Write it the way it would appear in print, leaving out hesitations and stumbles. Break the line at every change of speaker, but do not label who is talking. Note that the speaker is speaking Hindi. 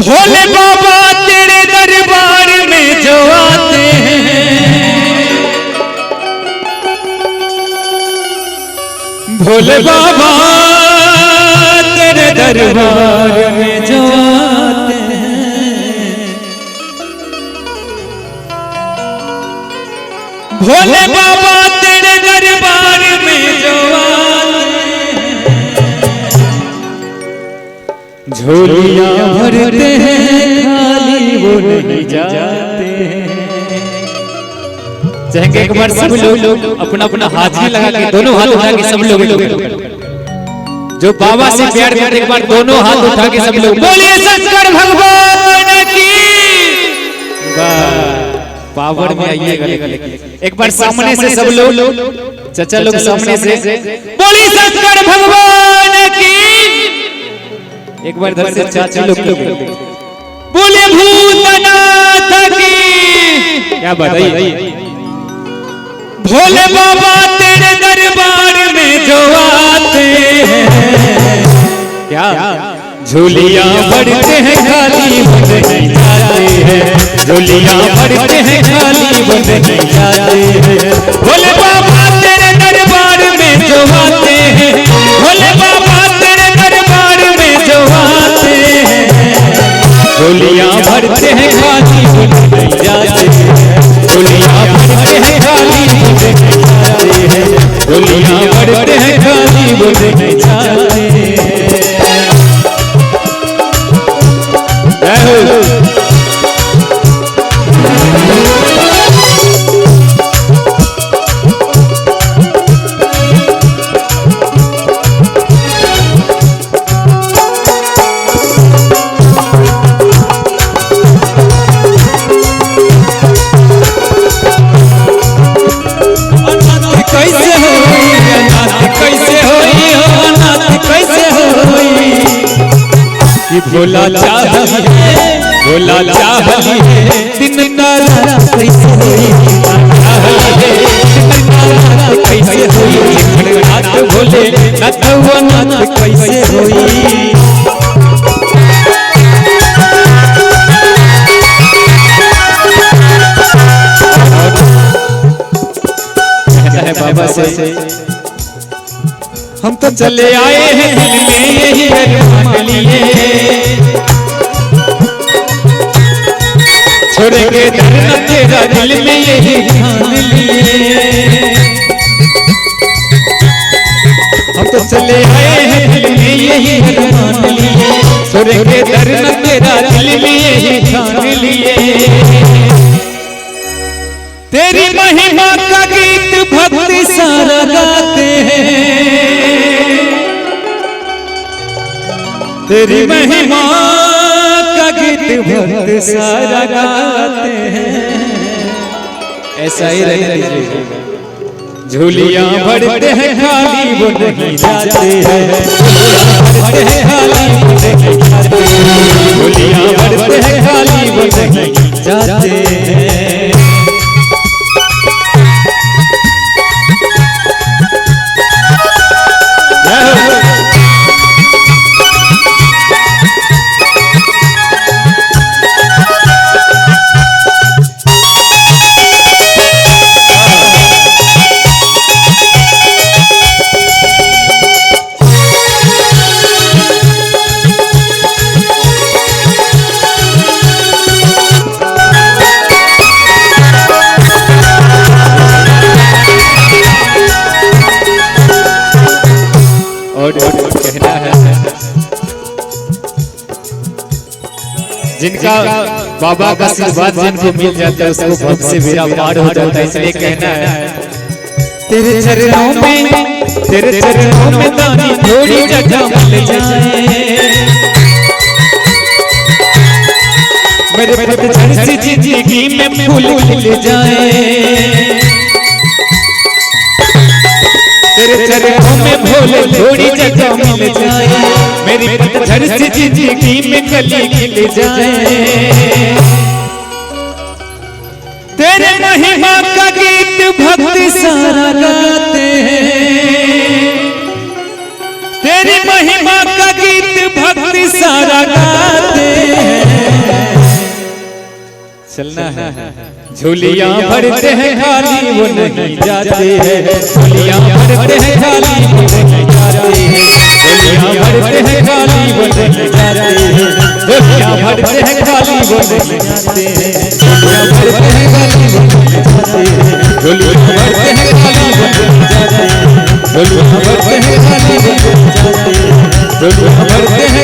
भोले बाबा तेरे दरबार में जो आते हैं, भोले बाबा तेरे दरबार में जो आते हैं, भोले बाबा तेरे दरबार में जो आते हैं, झोलियां भरते हैं खाली वो नहीं जाते हैं। चाहेंगे एक बार सब लोग अपना अपना हाथ ही लगा के दोनों हाथ उठा के सब लोग जो बाबा से प्यार करते एक बार दोनों हाथ उठा के सब लोग बोलिए शंकर भगवान की। पावर में आइएगा एक बार सामने से सब लोग चाचा लोग सामने से बोलिए शंकर भगवान की। एक बार इधर से चाचा लोग बोले भूतनाथ की। क्या बात है भोले बाबा तेरे दरबार में जो आते हैं, क्या झोलियां भरते हैं खाली वो नहीं जाते हैं, झोलियां भरते हैं खाली वो नहीं जाते हैं। भोले बाबा तेरे दरबार में जो आते हैं, भोले बाबा तेरे दरबार में जो आते हैं, झोलियां भरते हैं खाली वो नहीं जाते हैं, झोलियां भरते हैं खाली वो नहीं जाते हैं, झोलियां भरते हैं खाली वो नहीं जाते हैं। भोला चाहली है, भोला चाहली है, दिन रात कैसे होई, चाहली है दिन रात कैसे होई, नाथ भोले नाथ कैसे होई। कहता है बाबा से हम तो चले आए हैं दिल में यही अरमान लिए, छोड़ेंगे दर्द तेरा दिल में यही ठान लिए। हम तो चले आए हैं दिल में यही अरमान लिए, छोड़ेंगे दर्द तेरा दिल में यही ठान लिए। तेरी महिमा का गीत भक्ति सारा गाते हैं, तेरी महिमा का गीत भक्त सारा गाते हैं। ऐसा ही रहना चाहिए। झोलियां भरते हैं खाली वो नहीं जाते हैं, भरते हैं खाली वो नहीं जाते हैं, झोलियां भरते हैं खाली वो नहीं जाते हैं। कहना है जिनका बाबा का आशीर्वाद जिनको मिल जाता है उसको भक्त से बेड़ा पार हो जाता है। इसलिए कहना है तेरे चरणों में दानी थोड़ी जगह मिल जाए, मेरे पतझड़ सी जिंदगी में फूल खिल जाए। तेरे चरणों में भोले थोड़ी जगह मिल जाए, मेरी पतझड़ सी जिंदगी में कली खिल जाए। तेरे महिमा का गीत भक्ति सारा गाते हैं, तेरी महिमा का गीत भक्ति सारा गाते हैं। चलना है। झोलियां भरते हैं खाली वो नहीं जाते हैं, झोलियां भरते हैं खाली वो नहीं जाते हैं, झोलियां भरते हैं खाली वो नहीं जाते हैं, झोलियां भरते हैं खाली वो नहीं जाते हैं, झोलियां भरते हैं खाली वो नहीं जाते हैं, झोलियां भरते हैं खाली वो नहीं जाते हैं, झोलियां भरते हैं खाली वो नहीं जाते हैं, झोलियां भरते हैं